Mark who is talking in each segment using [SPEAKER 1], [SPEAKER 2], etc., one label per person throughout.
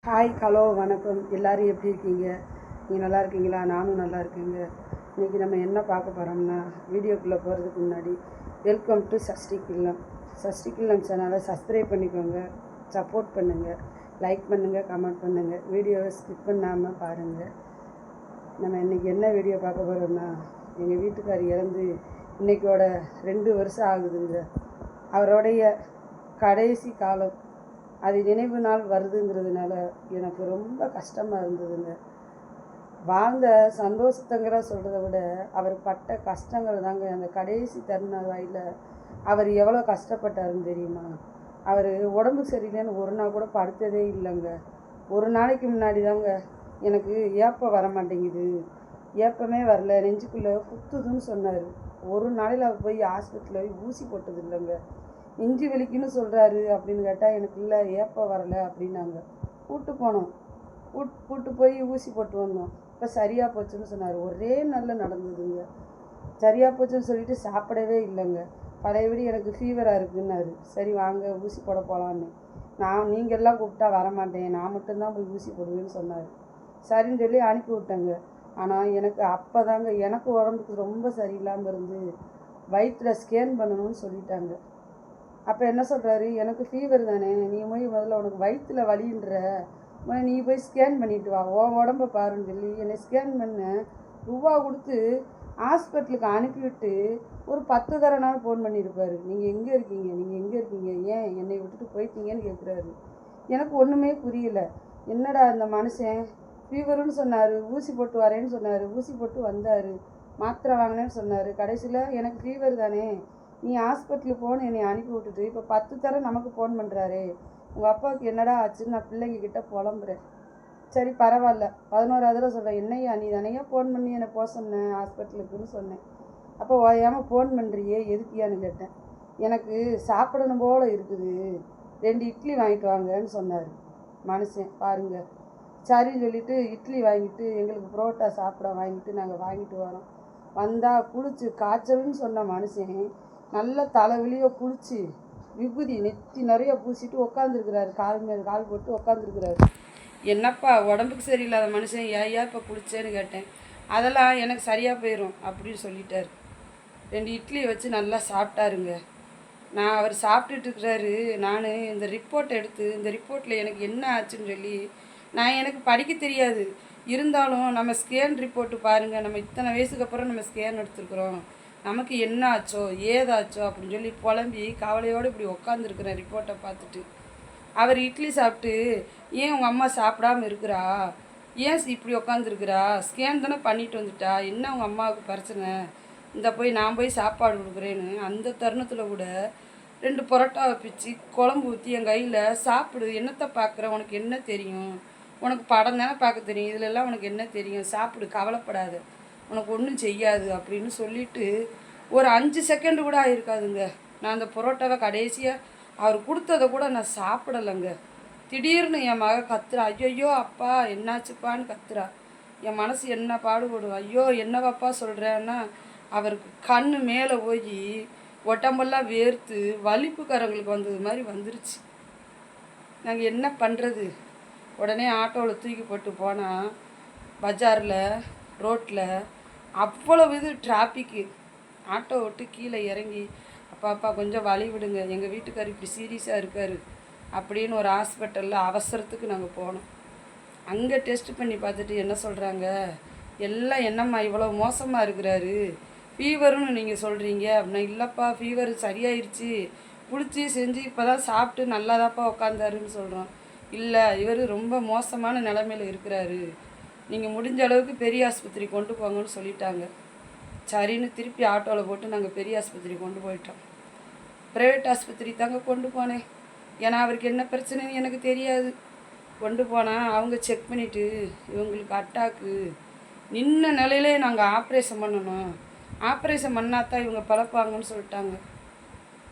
[SPEAKER 1] Hi hello வணக்கம். எல்லோரும் எப்படி இருக்கீங்க? நீங்கள் நல்லா இருக்கீங்களா? நானும் நல்லா இருக்கேங்க. இன்றைக்கி நம்ம என்ன பார்க்க போகிறோம்னா, வீடியோக்குள்ளே போகிறதுக்கு முன்னாடி வெல்கம் டு சஷ்டி கில்லம் சேனலை சப்ஸ்கிரைப் பண்ணிக்கோங்க, சப்போர்ட் பண்ணுங்கள், லைக் பண்ணுங்கள், கமெண்ட் பண்ணுங்கள், வீடியோவை ஸ்கிப் பண்ணாமல் பாருங்கள். நம்ம இன்றைக்கி என்ன வீடியோ பார்க்க போகிறோம்னா, எங்கள் வீட்டுக்கார் இறந்து இன்றைக்கோட 2 வருஷம் ஆகுதுங்க. அவருடைய கடைசி காலம் அது நினைவு நாள் வருதுங்கிறதுனால எனக்கு ரொம்ப கஷ்டமாக இருந்ததுங்க. வாழ்ந்த சந்தோஷத்தங்களை சொல்கிறத விட அவர் பட்ட கஷ்டங்கள் தாங்க. அந்த கடைசி தருண வாயில் அவர் எவ்வளோ கஷ்டப்பட்டாருன்னு தெரியுமா? அவர் உடம்பு சரியில்லைன்னு ஒரு நாள் கூட படுத்ததே இல்லைங்க. ஒரு நாளைக்கு முன்னாடி தாங்க எனக்கு ஏப்பம் வர மாட்டேங்குது, ஏப்பமே வரல, நெஞ்சுக்குள்ளே குத்துதுன்னு சொன்னார். ஒரு நாளையில் அவர் போய் ஹாஸ்பிட்டலில் போய் ஊசி போட்டது இல்லைங்க. நெஞ்சு வலிக்குன்னு சொல்கிறாரு அப்படின்னு கேட்டால் எனக்கு இல்லை, ஏப்பம் வரலை அப்படின்னாங்க. போனோம், கூட்டு போய் ஊசி போட்டு வந்தோம். இப்போ சரியாக போச்சுன்னு சொன்னார். ஒரே நாளில் நடந்ததுங்க. சரியாக போச்சுன்னு சொல்லிட்டு சாப்பிடவே இல்லைங்க. பழையபடி எனக்கு ஃபீவராக இருக்குன்னாரு. சரி வாங்க ஊசி போட போகலான்னு. நீங்கள் எல்லாம் கூப்பிட்டா வரமாட்டேன், நான் மட்டும்தான் போய் ஊசி போடுவேன்னு சொன்னார். சரின்னு சொல்லி அனுப்பி விட்டேங்க. ஆனால் எனக்கு அப்போ தாங்க எனக்கு உடம்புக்கு ரொம்ப சரியில்லாமல் இருந்து வயிற்றில் ஸ்கேன் பண்ணணும்னு சொல்லிட்டாங்க. அப்போ என்ன சொல்கிறாரு, எனக்கு ஃபீவர் தானே, நீ போய் முதல்ல உனக்கு வயிற்றில் வலின்ற, நீ போய் ஸ்கேன் பண்ணிட்டு வா, உன் உடம்பை பாருன்னு சொல்லி என்னை ஸ்கேன் பண்ண ரூபா கொடுத்து ஹாஸ்பிட்டலுக்கு அனுப்பிவிட்டு ஒரு 10 தடவை ஃபோன் பண்ணியிருப்பார். நீங்கள் எங்கே இருக்கீங்க, நீங்கள் எங்கே இருக்கீங்க, ஏன் என்னை விட்டுட்டு போயிட்டீங்கன்னு கேட்குறாரு. எனக்கு ஒன்றுமே புரியல. என்னடா இந்த மனுஷன் ஃபீவருன்னு சொன்னார், ஊசி போட்டு வரேன்னு சொன்னார், ஊசி போட்டு வந்தார், மாத்திரை வாங்கினேன்னு சொன்னார், கடைசியில் எனக்கு ஃபீவர் தானே, நீ ஹாஸ்பிட்டலுக்கு போன்னு என்னை அனுப்பி விட்டுட்டு இப்போ 10 தடவை நமக்கு ஃபோன் பண்ணுறாரே, உங்கள் அப்பாவுக்கு என்னடா ஆச்சுன்னு நான் பிள்ளைங்கக்கிட்ட புலம்புறேன். சரி பரவாயில்ல, 11ஆவது தடவை சொல்கிறேன், என்னையா நீ தானையா ஃபோன் பண்ணி என்னை போக சொன்னேன் ஹாஸ்பிட்டலுக்குன்னு சொன்னேன். அப்போ ஓயாமல் ஃபோன் பண்ணுறியே எதுக்கியான்னு கேட்டேன். எனக்கு சாப்பிடணும் போல் இருக்குது, 2 இட்லி வாங்கிட்டு வாங்கன்னு சொன்னார் மனுஷன் பாருங்கள். சரின்னு சொல்லிவிட்டு இட்லி வாங்கிட்டு எங்களுக்கு புரோட்டா சாப்பிட வாங்கிட்டு வரோம். வந்தால் குளிச்சு காய்ச்சல்னு சொன்ன மனுஷன் நல்ல தலைவலியோ குளிச்சு விபூதி நெத்தி நிறைய பூசிட்டு உட்காந்துருக்கிறாரு. கால் மேல் கால் போட்டு உட்காந்துருக்கிறாரு. என்னப்பா உடம்புக்கு சரியில்லாத மனுஷன் ஏன் இப்போ குளிச்சேன்னு கேட்டேன். அதெல்லாம் எனக்கு சரியாக போயிடும் அப்படின்னு சொல்லிட்டார். 2 இட்லி வச்சு நல்லா சாப்பிட்டாருங்க. அவர் சாப்பிட்டுட்டு இருக்கிறாரு. நான் இந்த ரிப்போர்ட் எடுத்து இந்த ரிப்போர்ட்டில் எனக்கு என்ன ஆச்சுன்னு சொல்லி எனக்கு படிக்க தெரியாது, இருந்தாலும் நம்ம ஸ்கேன் ரிப்போர்ட்டு பாருங்கள், நம்ம இத்தனை வயசுக்கு அப்புறம் நம்ம ஸ்கேன் எடுத்துருக்குறோம், நமக்கு என்ன ஆச்சோ ஏதாச்சோ அப்படின்னு சொல்லி புலம்பி கவலையோடு இப்படி உட்காந்துருக்குறேன் ரிப்போர்ட்டை பார்த்துட்டு. அவர் இட்லி சாப்பிட்டு, ஏன் உங்கள் அம்மா சாப்பிடாமல் இருக்கிறா, ஏன் இப்படி உட்காந்துருக்குறா, ஸ்கேன் தானே பண்ணிட்டு வந்துட்டா, என்ன உங்கள் அம்மாவுக்கு பிரச்சனை, இந்த போய் நான் போய் சாப்பாடு கொடுக்குறேன்னு அந்த தருணத்தில் கூட 2 பரோட்டாவை பிச்சு குழம்பு ஊற்றி என் கையில் சாப்பிடு, என்னத்தை பார்க்குற, உனக்கு என்ன தெரியும், உனக்கு படம் தானே பார்க்க தெரியும், இதிலெல்லாம் உனக்கு என்ன தெரியும், சாப்பிடு, கவலைப்படாத, உனக்கு ஒன்றும் செய்யாது அப்படின்னு சொல்லிவிட்டு ஒரு 5 செகண்டு கூட ஆகிருக்காதுங்க. நான் அந்த பரோட்டாவை கடைசியாக அவர் கொடுத்ததை கூட நான் சாப்பிடலைங்க. திடீர்னு என் மக கத்துறா, ஐயோ அப்பா என்னாச்சுப்பான்னு கத்துறா. என் மனசு என்ன பாடுபடும், ஐயோ என்னவாப்பா சொல்கிறேன்னா அவருக்கு கண் மேலே போய் உடம்பெல்லாம் வேர்த்து வலிப்புக்காரங்களுக்கு வந்தது மாதிரி வந்துருச்சு. நாங்கள் என்ன பண்ணுறது? உடனே ஆட்டோவில் தூக்கி போட்டு போனால் பஜாரில் ரோட்டில் அவ்வளவு இது டிராஃபிக்கு. ஆட்டோ விட்டு கீழே இறங்கி, அப்பா கொஞ்சம் வழி விடுங்க, எங்கள் வீட்டுக்கார் இப்படி சீரியஸாக இருக்கார் அப்படின்னு ஒரு ஹாஸ்பிட்டலில் அவசரத்துக்கு நாங்கள் போனோம். அங்கே டெஸ்ட் பண்ணி பார்த்துட்டு என்ன சொல்கிறாங்க, எல்லாம் என்னம்மா இவ்வளோ மோசமாக இருக்கிறாரு, ஃபீவருன்னு நீங்கள் சொல்கிறீங்க அப்படின்னா, இல்லைப்பா ஃபீவர் சரியாயிருச்சு, குளிச்சு செஞ்சு இப்போ தான் சாப்பிட்டு நல்லாதாப்பா உட்காந்தாருன்னு சொல்கிறோம். இல்லை இவர் ரொம்ப மோசமான நிலைமையில் இருக்கிறாரு, நீங்கள் முடிஞ்ச அளவுக்கு பெரிய ஆஸ்பத்திரி கொண்டு போங்கன்னு சொல்லிட்டாங்க. சரின்னு திருப்பி ஆட்டோவில் போட்டு நாங்கள் பெரிய ஆஸ்பத்திரி கொண்டு போயிட்டோம். ப்ரைவேட் ஆஸ்பத்திரி தாங்க கொண்டு போனேன், ஏன்னா அவருக்கு என்ன பிரச்சனைன்னு எனக்கு தெரியாது. கொண்டு போனால் அவங்க செக் பண்ணிவிட்டு இவங்களுக்கு அட்டாக்கு நின்ன நிலையிலே நாங்கள் ஆப்ரேஷன் பண்ணணும், ஆப்ரேஷன் பண்ணால் தான் இவங்க பழப்பாங்கன்னு சொல்லிட்டாங்க.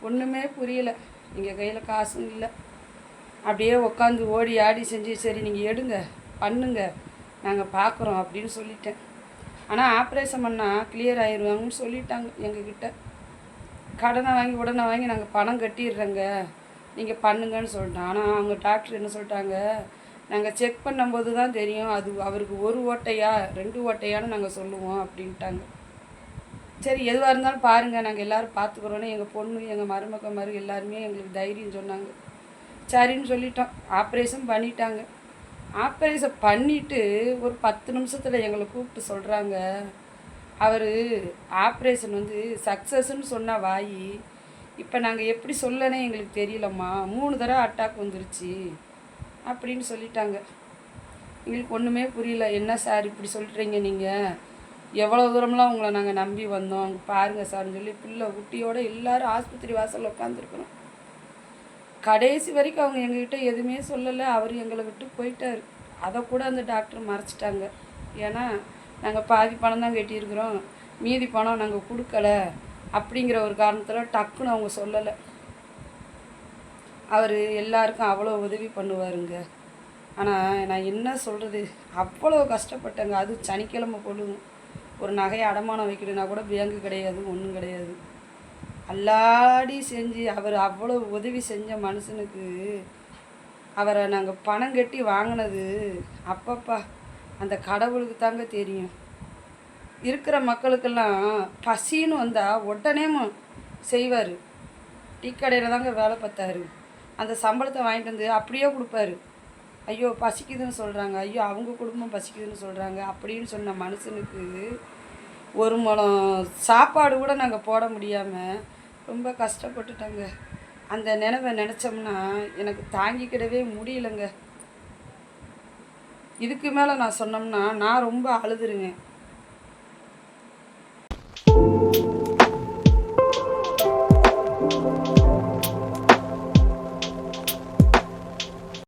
[SPEAKER 1] ஒன்றுமே புரியலை, எங்கள் கையில் காசும் இல்லை. அப்படியே உட்காந்து ஓடி ஆடி செஞ்சு சரி நீங்கள் எடுங்க பண்ணுங்க நாங்கள் பார்க்குறோம் அப்படின்னு சொல்லிட்டேன். ஆனால் ஆப்ரேஷன் பண்ணால் கிளியர் ஆயிடுவாங்கன்னு சொல்லிட்டாங்க எங்ககிட்ட. கடனை வாங்கி உடனே வாங்கி நாங்கள் பணம் கட்டிடுறோங்க, நீங்கள் பண்ணுங்கன்னு சொல்லிட்டோம். ஆனால் அவங்க டாக்டர் என்ன சொல்லிட்டாங்க, நாங்கள் செக் பண்ணும்போது தான் தெரியும் அது அவருக்கு 1 ஓட்டையா 2 ஓட்டையான்னு நாங்கள் சொல்லுவோம் அப்படின்ட்டாங்க. சரி எதுவாக இருந்தாலும் பாருங்கள், நாங்கள் எல்லோரும் பார்த்துக்குறோன்னு எங்கள் பொண்ணு எங்கள் மருமக எல்லாருமே எங்களுக்கு தைரியம் சொன்னாங்க. சரின்னு சொல்லிட்டோம். ஆப்ரேஷன் பண்ணிட்டாங்க. ஆப்ரேஷன் பண்ணிவிட்டு ஒரு 10 நிமிஷத்தில் எங்களை கூப்பிட்டு சொல்கிறாங்க, அவர் ஆப்ரேஷன் வந்து சக்ஸஸ்ன்னு சொன்ன வாய் இப்போ நாங்கள் எப்படி சொல்லனே எங்களுக்கு தெரியலம்மா, 3 தடவை அட்டாக் வந்துருச்சு அப்படின்னு சொல்லிட்டாங்க. எங்களுக்கு ஒன்றுமே புரியல. என்ன சார் இப்படி சொல்கிறீங்க, நீங்கள் எவ்வளோ தூரம்லாம் உங்களை நாங்கள் நம்பி வந்தோம், அங்கே பாருங்கள் சார்னு சொல்லி பிள்ளை குட்டியோடு எல்லோரும் ஆஸ்பத்திரி வாசலில் உட்காந்துருக்குறோம். கடைசி வரைக்கும் அவங்க எங்ககிட்ட எதுவுமே சொல்லலை. அவர் எங்களை விட்டு போயிட்டார். அதை கூட அந்த டாக்டர் மறைச்சிட்டாங்க. ஏன்னா நாங்கள் பாதி பணம் தான் கட்டியிருக்கிறோம், மீதி பணம் நாங்கள் கொடுக்கல அப்படிங்கிற ஒரு காரணத்தில் டக்குன்னு அவங்க சொல்லலை. அவர் எல்லாருக்கும் அவ்வளோ உதவி பண்ணுவாருங்க. ஆனால் நான் என்ன சொல்கிறது, அவ்வளோ கஷ்டப்பட்டேங்க. அதுவும் சனிக்கிழமை பொழுதும் ஒரு நகையை அடமானம் வைக்கணுன்னா கூட பேங்கு கிடையாது, ஒன்றும் கிடையாது. அல்லாடி செஞ்சு அவர் அவ்வளோ உதவி செஞ்ச மனுஷனுக்கு அவரை நாங்கள் பணம் கட்டி வாங்கினது அப்பப்பா அந்த கடவுளுக்கு தாங்க தெரியும். இருக்கிற மக்களுக்கெல்லாம் பசின்னு வந்தால் உடனே செய்வார். டீ கடையில் தாங்க வேலை பார்த்தாரு. அந்த சம்பளத்தை வாங்கிட்டு வந்து அப்படியே கொடுப்பாரு. ஐயோ பசிக்குதுன்னு சொல்கிறாங்க, ஐயோ அவங்க குடும்பம் பசிக்குதுன்னு சொல்கிறாங்க அப்படின்னு சொன்ன மனுஷனுக்கு ஒரு முழம் சாப்பாடு கூட நாங்கள் போட முடியாமல் ரொம்ப கஷ்டப்பட்டுட்டாங்க. அந்த நினைவை நினச்சோம்னா எனக்கு தாங்கிக்கிடவே முடியலைங்க. இதுக்கு மேலே நான் சொன்னோம்னா நான் ரொம்ப அழுதுருவேன்.